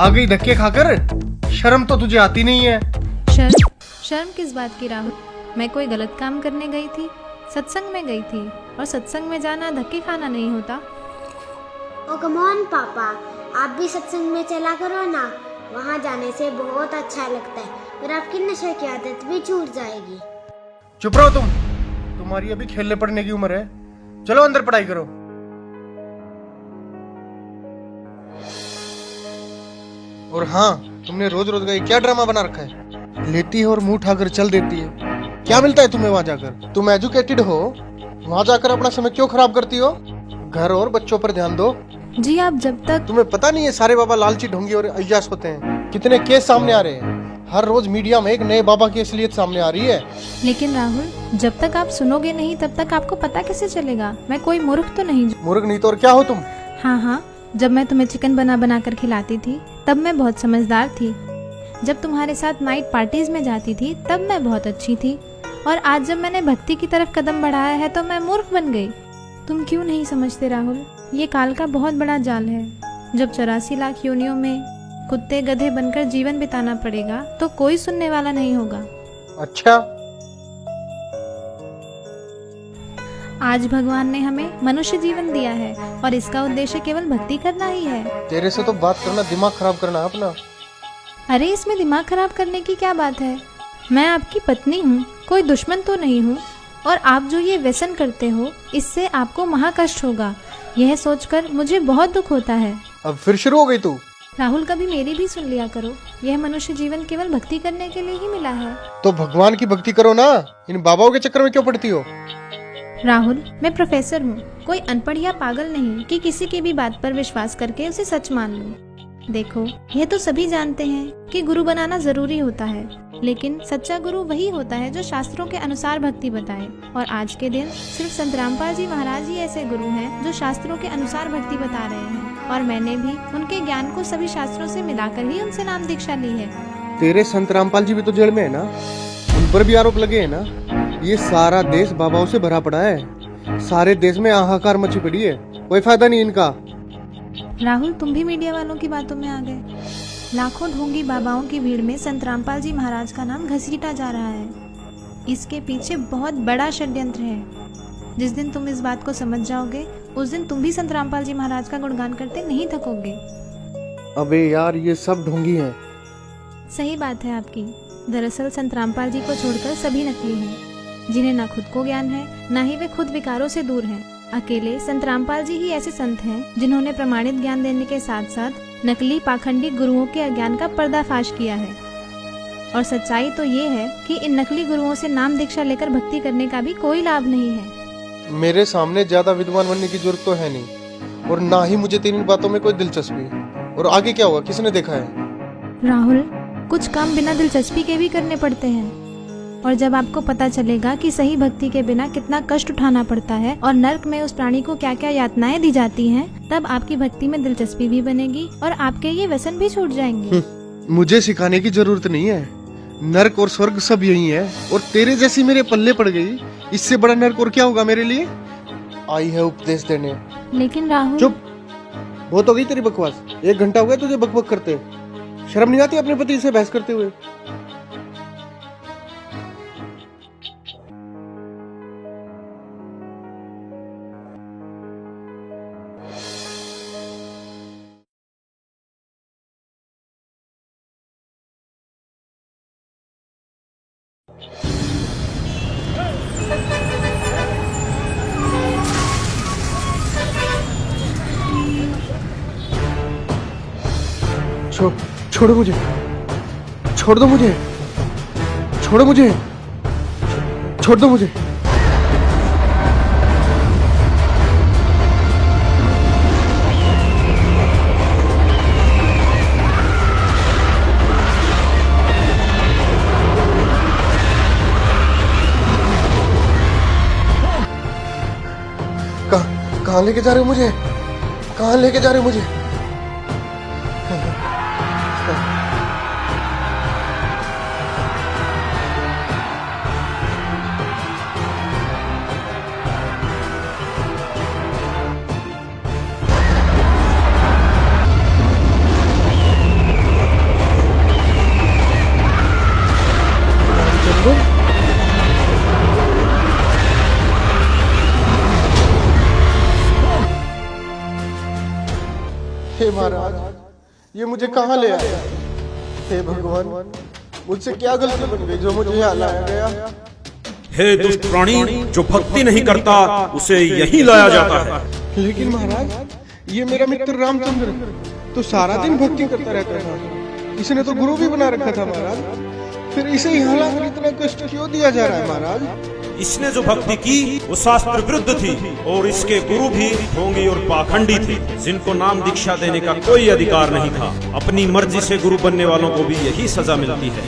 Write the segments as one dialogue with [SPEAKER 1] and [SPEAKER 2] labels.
[SPEAKER 1] आ गई धक्के खाकर। शर्म तो तुझे आती नहीं है।
[SPEAKER 2] शर्म? शर्म किस बात की राहुल? मैं कोई गलत काम करने गई थी? सत्संग में गई थी, और सत्संग में जाना धक्के खाना नहीं होता।
[SPEAKER 3] ओ कम ऑन पापा, आप भी सत्संग में चला करो ना। वहाँ जाने से बहुत अच्छा लगता है और आपकी नशे की आदत भी छूट जाएगी।
[SPEAKER 1] चुप रहो तुम। तुम्हारी अभी खेलने पड़ने की उम्र है। चलो अंदर पढ़ाई करो। और हाँ, तुमने रोज रोज का ये क्या ड्रामा बना रखा है? लेती है और मुंह उठाकर चल देती है। क्या मिलता है तुम्हें वहां जाकर? तुम एजुकेटेड हो, वहां जाकर अपना समय क्यों खराब करती हो? घर और बच्चों पर ध्यान दो।
[SPEAKER 2] जी आप जब तक
[SPEAKER 1] तुम्हें पता नहीं है सारे बाबा लालची ढोंगी और अय्याश होते हैं? कितने केस सामने आ रहे हैं। हर रोज मीडिया में एक नए बाबा की असलियत सामने आ रही है।
[SPEAKER 2] लेकिन राहुल, जब तक आप सुनोगे नहीं तब तक आपको पता कैसे चलेगा? मैं कोई मूर्ख तो नहीं।
[SPEAKER 1] मूर्ख नहीं तो और क्या हो तुम?
[SPEAKER 2] हाँ, जब मैं तुम्हें चिकन बना कर खिलाती थी तब मैं बहुत समझदार थी। जब तुम्हारे साथ नाइट पार्टीज में जाती थी तब मैं बहुत अच्छी थी। और आज जब मैंने भक्ति की तरफ कदम बढ़ाया है तो मैं मूर्ख बन गई। तुम क्यों नहीं समझते राहुल? ये काल का बहुत बड़ा जाल है। जब 84 लाख योनियों में कुत्ते गधे बनकर जीवन बिताना पड़ेगा तो कोई सुनने वाला नहीं होगा।
[SPEAKER 1] अच्छा,
[SPEAKER 2] आज भगवान ने हमें मनुष्य जीवन दिया है और इसका उद्देश्य केवल भक्ति करना ही है।
[SPEAKER 1] तेरे से तो बात करना दिमाग खराब करना है अपना।
[SPEAKER 2] अरे इसमें दिमाग खराब करने की क्या बात है? मैं आपकी पत्नी हूँ, कोई दुश्मन तो नहीं हूँ। और आप जो ये व्यसन करते हो इससे आपको महाकष्ट होगा, यह सोचकर मुझे बहुत दुख होता है।
[SPEAKER 1] अब फिर शुरू हो गई तू।
[SPEAKER 2] राहुल, कभी मेरी भी सुन लिया करो। यह मनुष्य जीवन केवल भक्ति करने के लिए ही मिला है।
[SPEAKER 1] तो भगवान की भक्ति करो ना, इन बाबाओं के चक्कर में क्यों पड़ती हो?
[SPEAKER 2] राहुल, मैं प्रोफेसर हूँ, कोई अनपढ़ या पागल नहीं कि किसी की भी बात पर विश्वास करके उसे सच मान लूं। देखो, यह तो सभी जानते हैं कि गुरु बनाना जरूरी होता है, लेकिन सच्चा गुरु वही होता है जो शास्त्रों के अनुसार भक्ति बताए। और आज के दिन सिर्फ संत रामपाल जी महाराज ही ऐसे गुरु हैं जो शास्त्रों के अनुसार भक्ति बता रहे हैं। और मैंने भी उनके ज्ञान को सभी शास्त्रों से मिलाकर ही उनसे नाम दीक्षा ली है।
[SPEAKER 1] तेरे संत रामपाल जी भी तो जेल में है ना, उन पर भी आरोप लगे है ना। ये सारा देश बाबाओं से भरा पड़ा है। सारे देश में हाहाकार मची पड़ी है, कोई फायदा नहीं इनका।
[SPEAKER 2] राहुल, तुम भी मीडिया वालों की बातों में आ गए। लाखों ढोंगी बाबाओं की भीड़ में संत रामपाल जी महाराज का नाम घसीटा जा रहा है। इसके पीछे बहुत बड़ा षड्यंत्र है। जिस दिन तुम इस बात को समझ जाओगे उस दिन तुम भी संत रामपाल जी महाराज का गुणगान करते नहीं थकोगे।
[SPEAKER 1] अबे यार, ये सब ढोंगी हैं।
[SPEAKER 2] सही बात है आपकी। दरअसल संत रामपाल जी को छोड़कर सभी नकली हैं, जिन्हें ना खुद को ज्ञान है, ना ही वे खुद विकारों से दूर हैं। अकेले संत रामपाल जी ही ऐसे संत हैं जिन्होंने प्रमाणित ज्ञान देने के साथ साथ नकली पाखंडी गुरुओं के अज्ञान का पर्दाफाश किया है। और सच्चाई तो ये है कि इन नकली गुरुओं से नाम दीक्षा लेकर भक्ति करने का भी कोई लाभ नहीं है।
[SPEAKER 1] मेरे सामने ज्यादा विद्वान बनने की जरूरत तो है नहीं, और ना ही मुझे तेरी बातों में कोई दिलचस्पी है। और आगे क्या होगा किसने देखा है?
[SPEAKER 2] राहुल, कुछ काम बिना दिलचस्पी के भी करने पड़ते हैं। और जब आपको पता चलेगा कि सही भक्ति के बिना कितना कष्ट उठाना पड़ता है और नर्क में उस प्राणी को क्या क्या यातनाएं दी जाती हैं, तब आपकी भक्ति में दिलचस्पी भी बनेगी और आपके ये व्यसन भी छूट जाएंगे।
[SPEAKER 1] मुझे सिखाने की जरूरत नहीं है। नर्क और स्वर्ग सब यही है, और तेरे जैसी मेरे पल्ले पड़ गई, इससे बड़ा नर्क और क्या होगा मेरे लिए? आई है उपदेश देने।
[SPEAKER 2] लेकिन राहुल,
[SPEAKER 1] चुप, बहुत हो गई तेरी बकवास। 1 घंटा हो गया तुझे बकबक करते। शर्म नहीं आती अपने पति से बहस करते हुए? छोड़ो मुझे, छोड़ दो मुझे, छोड़ो मुझे, छोड़ दो मुझे। कहाँ लेके जा रहे हो मुझे? कहाँ लेके जा रहे हो मुझे? हे महाराज, ये मुझे कहाँ ले आया? हे भगवान, मुझसे क्या गलती बन गई जो मुझे यहाँ लाया गया?
[SPEAKER 4] हे दुष्ट प्राणी, जो भक्ति नहीं करता उसे यही लाया जाता है।
[SPEAKER 1] लेकिन महाराज, ये मेरा मित्र रामचंद्र तो सारा दिन भक्ति करता रहता था, इसने तो गुरु भी बना रखा था महाराज, फिर इसे यहाँ लाकर इतना कष्ट क्यों दिया जा रहा है महाराज?
[SPEAKER 4] इसने जो भक्ति की वो शास्त्र विरुद्ध थी और इसके गुरु भी ढोंगी और पाखंडी थे, जिनको नाम दीक्षा देने का कोई अधिकार नहीं था। अपनी मर्जी से गुरु बनने वालों को भी यही सजा मिलती है।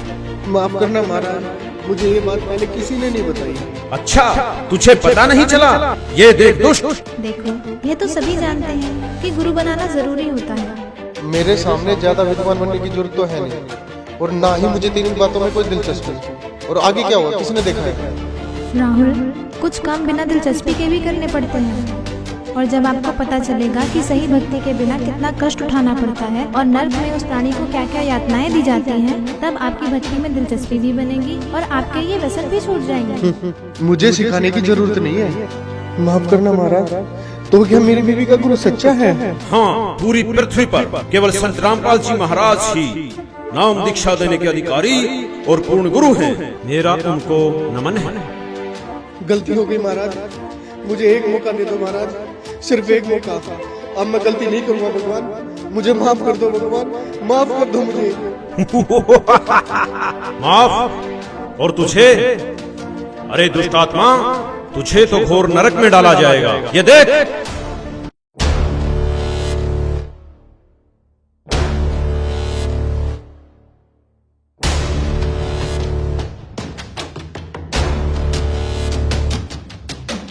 [SPEAKER 1] माफ करना महाराज, मुझे ये बात पहले किसी ने नहीं बताई।
[SPEAKER 4] अच्छा, तुझे पता नहीं चला? ये देख दुष्ट।
[SPEAKER 2] देखो, यह तो सभी जानते हैं कि गुरु बनाना जरूरी होता है।
[SPEAKER 1] मेरे सामने ज्यादा विद्वान बनने की जरूरत तो है नहीं, और ना ही मुझे तेरी बातों में कोई दिलचस्पी। और आगे क्या हुआ, किसने देखा है?
[SPEAKER 2] राहुल, कुछ काम बिना दिलचस्पी के भी करने पड़ते हैं, और जब आपको पता चलेगा कि सही भक्ति के बिना कितना कष्ट उठाना पड़ता है और नर्क में उस प्राणी को क्या क्या यातनाएं दी जाती हैं, तब आपकी भक्ति में दिलचस्पी भी बनेगी और आपके ये व्यसन भी छूट जाएंगे।
[SPEAKER 1] मुझे सिखाने की जरूरत नहीं है। माफ करना महाराज, तो क्या मेरी बीवी का गुरु सच्चा है?
[SPEAKER 4] हाँ, पूरी पृथ्वी पर केवल संत रामपाल जी महाराज ही नाम दीक्षा देने के अधिकारी और पूर्ण गुरु हैं। मेरा उनको नमन है।
[SPEAKER 1] गलती हो गई महाराज, मुझे एक मौका दे दो महाराज, सिर्फ एक मौका। अब मैं गलती नहीं करूंगा भगवान, मुझे माफ कर दो भगवान, माफ कर दो मुझे।
[SPEAKER 4] माफ? और तुझे? अरे दुष्ट आत्मा, तुझे तो घोर नरक में डाला जाएगा। ये देख।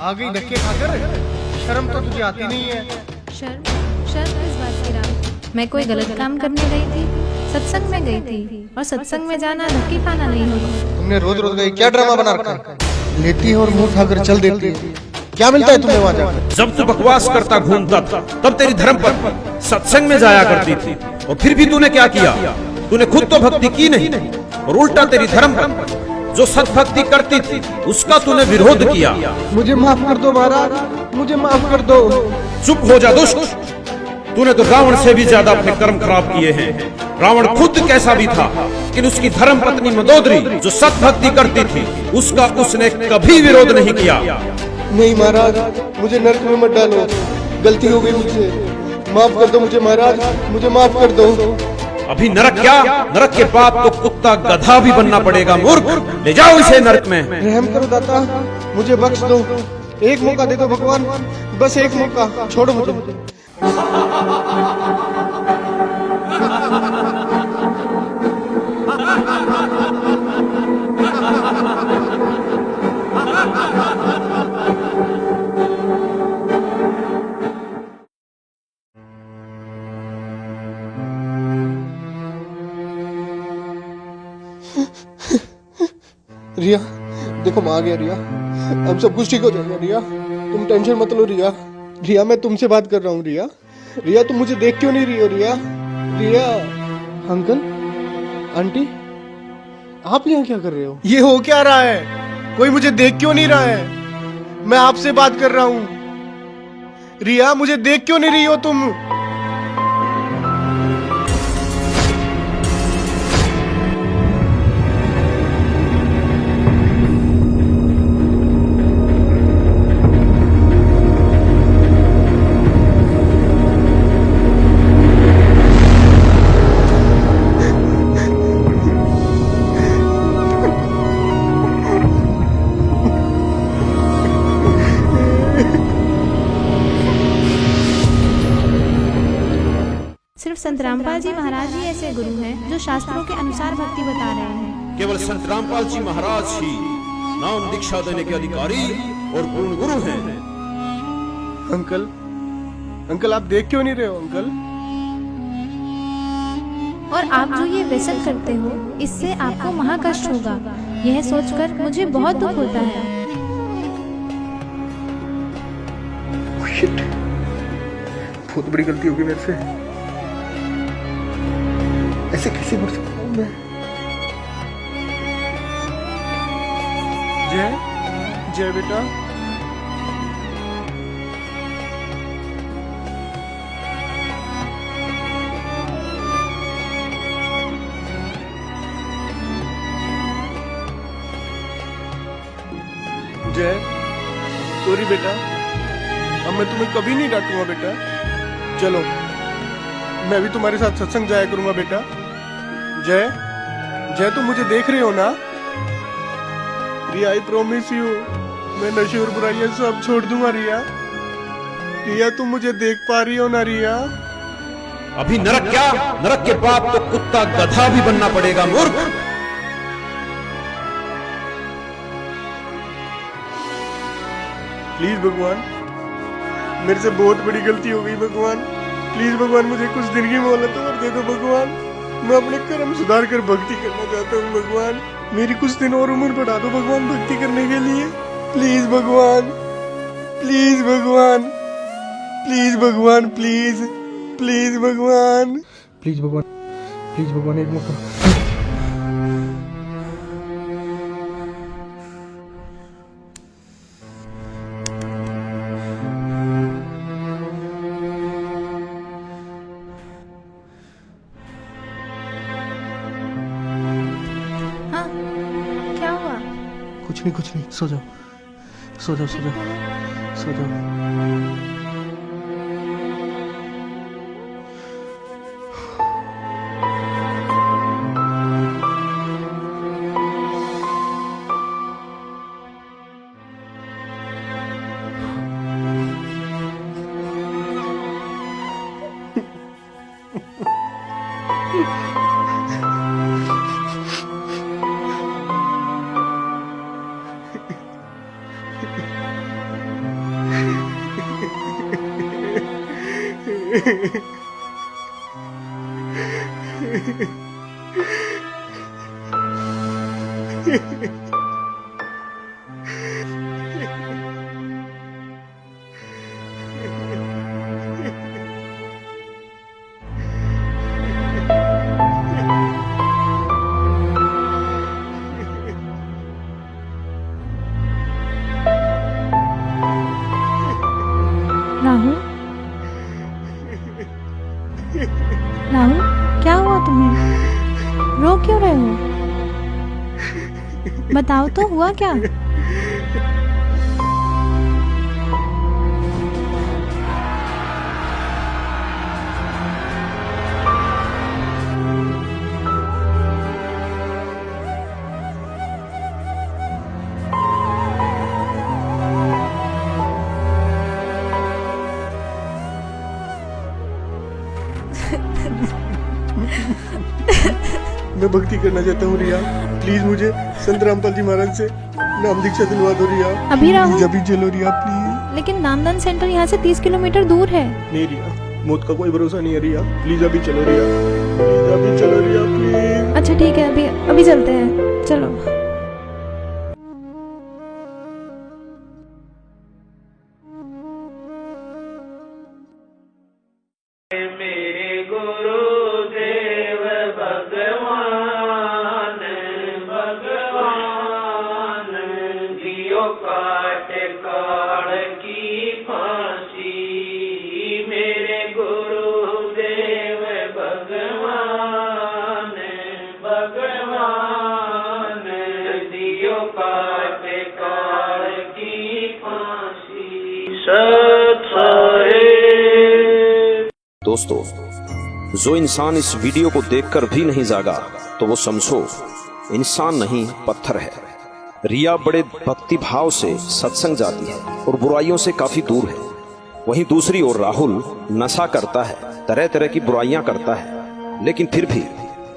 [SPEAKER 1] आ गई धक्के खाकर, शर्म तो तुझे आती नहीं है।
[SPEAKER 2] शर्म? शर्म किस बात की राम? मैं कोई गलत काम करने गई थी? सत्संग में गई थी, और सत्संग में जाना धक्के खाना नहीं होगा।
[SPEAKER 1] तुमने रोज रोज का क्या ड्रामा बना रखा है? लेती है और मुंह उठाकर चल देती है, क्या मिलता है तुम्हें वहाँ जाकर?
[SPEAKER 4] जब तू बकवास करता घूमता था, तब तेरी धर्म पर सत्संग में जाया करती थी, और फिर भी तूने क्या किया? तूने खुद तो भक्ति की नहीं, और उल्टा तेरी धर्म पर जो सत्भक्ति करती थी उसका तूने विरोध किया।
[SPEAKER 1] मुझे माफ कर दो महाराज, मुझे माफ कर दो।
[SPEAKER 4] चुप हो जा दुष्ट। तूने तो रावण से भी ज्यादा अपने कर्म खराब किए हैं। रावण खुद कैसा भी था, लेकिन उसकी धर्म पत्नी मंदोदरी जो सत्भक्ति करती थी उसका उसने कभी विरोध नहीं किया।
[SPEAKER 1] नहीं महाराज, मुझे नरक में मत डालो, गलती हो गई मुझसे, माफ कर दो मुझे महाराज, मुझे माफ कर दो।
[SPEAKER 4] अभी नरक क्या, नरक के बाद तो कुत्ता गधा भी बनना पड़ेगा। मूर्ख, ले जाओ इसे नरक में।
[SPEAKER 1] रहम करो दाता, मुझे बख्श दो, एक मौका दे दो भगवान, बस एक मौका, छोड़ो मुझे। रिया, देखो मैं आ गया रिया, अब सब कुछ ठीक हो जाएगा रिया, तुम टेंशन मत लो रिया। रिया, मैं तुमसे बात कर रहा हूँ रिया। रिया, तुम मुझे देख क्यों नहीं रही हो रिया? रिया, अंकल, आंटी, आप यहाँ क्या कर रहे हो? ये हो क्या रहा है? कोई मुझे देख क्यों नहीं रहा है? मैं आपसे बात कर रहा हूँ। रिया, मुझे देख क्यों नहीं रही हो तुम?
[SPEAKER 2] सिर्फ संत रामपाल जी महाराज ही ऐसे गुरु हैं जो शास्त्रों के अनुसार भक्ति बता रहे हैं।
[SPEAKER 4] केवल संत रामपाल जी महाराज ही नाम दीक्षा देने के अधिकारी और पूर्ण गुरु हैं।
[SPEAKER 1] अंकल, अंकल, आप देख क्यों नहीं रहे हो अंकल?
[SPEAKER 2] और आप जो ये व्यसन करते हो इससे आपको महाकष्ट होगा, यह सोचकर मुझे बहुत दुख होता है।
[SPEAKER 1] शिट, बहुत बड़ी गलती होगी मेरे से, ऐसे कैसे मर सकता हूँ मैं? जय, जय बेटा। जय, सॉरी बेटा, अब मैं तुम्हें कभी नहीं डांटूंगा बेटा। चलो मैं भी तुम्हारे साथ सत्संग जाया करूंगा बेटा। जय, जय तुम मुझे देख रहे हो ना? रिया, आई प्रॉमिस यू, मैं नशे और बुराइयां सब छोड़ दूंगा रिया। रिया तुम मुझे देख पा रही हो ना रिया?
[SPEAKER 4] अभी नरक क्या, नरक के बाद तो कुत्ता गधा भी बनना पड़ेगा मूर्ख।
[SPEAKER 1] प्लीज भगवान, मेरे से बहुत बड़ी गलती हो गई भगवान। प्लीज भगवान, मुझे कुछ दिन की मोहलत और दे दो भगवान। मैं अपने कर्म सुधार कर भक्ति करना चाहता हूँ भगवान। मेरी कुछ दिन और उम्र बढ़ा दो भगवान भक्ति करने के लिए। प्लीज भगवान, प्लीज भगवान, प्लीज भगवान, प्लीज प्लीज भगवान, प्लीज भगवान, प्लीज भगवान, एक मौका।
[SPEAKER 2] हाँ, क्या हुआ?
[SPEAKER 1] कुछ नहीं, सो जाओ, सो जाओ, सो जाओ, सो जाओ।
[SPEAKER 2] राहुल, राहुल, क्या हुआ तुम्हें? रो क्यों रहे हो? बताओ तो, हुआ क्या?
[SPEAKER 1] मैं भक्ति करना चाहता हूँ रिया। प्लीज मुझे संत रामपाल जी महाराज से नाम दीक्षा दिलवा दो रिया।
[SPEAKER 2] अभी राहुल?
[SPEAKER 1] अभी चलो रिया प्लीज।
[SPEAKER 2] लेकिन नामदान सेंटर यहाँ से 30 किलोमीटर दूर है।
[SPEAKER 1] नहीं रिया, मौत का कोई भरोसा नहीं है रिया। प्लीज अभी चलो रिया, प्लीज अभी चलो रिया, प्लीज।
[SPEAKER 2] अच्छा ठीक है, अभी चलते हैं, चलो।
[SPEAKER 4] दोस्तों, जो इंसान इस वीडियो को देखकर भी नहीं जागा तो वो समझो इंसान नहीं पत्थर है। रिया बड़े भक्ति भाव से सत्संग जाती है और बुराइयों से काफी दूर है। वहीं दूसरी ओर राहुल नशा करता है, तरह तरह की बुराइयां करता है, लेकिन फिर भी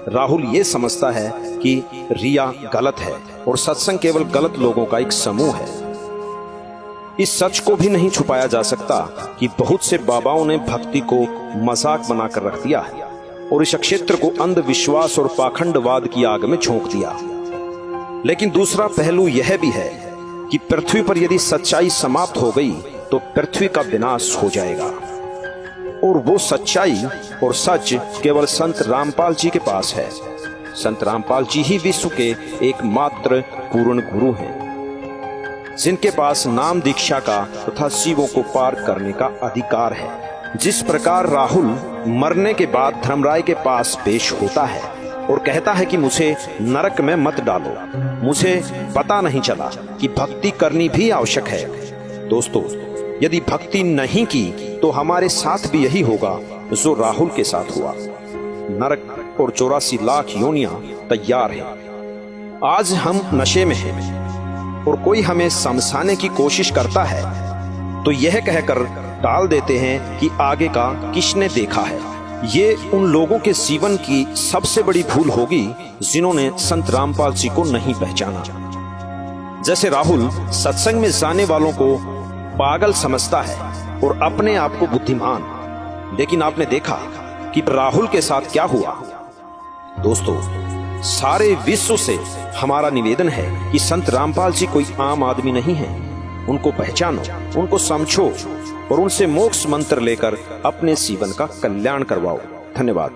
[SPEAKER 4] राहुल ये समझता है कि रिया गलत है और सत्संग केवल गलत लोगों का एक समूह है। इस सच को भी नहीं छुपाया जा सकता कि बहुत से बाबाओं ने भक्ति को मजाक बनाकर रख दिया है और इस क्षेत्र को अंधविश्वास और पाखंडवाद की आग में झोंक दिया। लेकिन दूसरा पहलू यह भी है कि पृथ्वी पर यदि सच्चाई समाप्त हो गई तो पृथ्वी का विनाश हो जाएगा, और वो सच्चाई और सच केवल संत रामपाल जी के पास है। संत रामपाल जी ही विश्व के एकमात्र पूर्ण गुरु हैं, जिनके पास नाम दीक्षा का तथा शिवों को पार करने का अधिकार है। जिस प्रकार राहुल मरने के बाद धर्मराय के पास पेश होता है और कहता है कि मुझे नरक में मत डालो। मुझे पता नहीं चला कि भक्ति करनी भी आवश्यक है। दोस्तों, यदि भक्ति नहीं की तो हमारे साथ भी यही होगा जो राहुल के साथ हुआ। नरक और 84 लाख योनियां तैयार हैं। आज हम नशे में हैं और कोई हमें समझाने की कोशिश करता है तो यह कहकर टाल देते हैं कि आगे का किसने देखा है। ये उन लोगों के जीवन की सबसे बड़ी भूल होगी जिन्होंने संत रामपाल जी को नहीं पहचाना। जैसे राहुल सत्संग में जाने वालों को पागल समझता है और अपने आप को बुद्धिमान, लेकिन आपने देखा कि राहुल के साथ क्या हुआ। दोस्तों, सारे विश्व से हमारा निवेदन है कि संत रामपाल जी कोई आम आदमी नहीं है। उनको पहचानो, उनको समझो और उनसे मोक्ष मंत्र लेकर अपने जीवन का कल्याण करवाओ। धन्यवाद।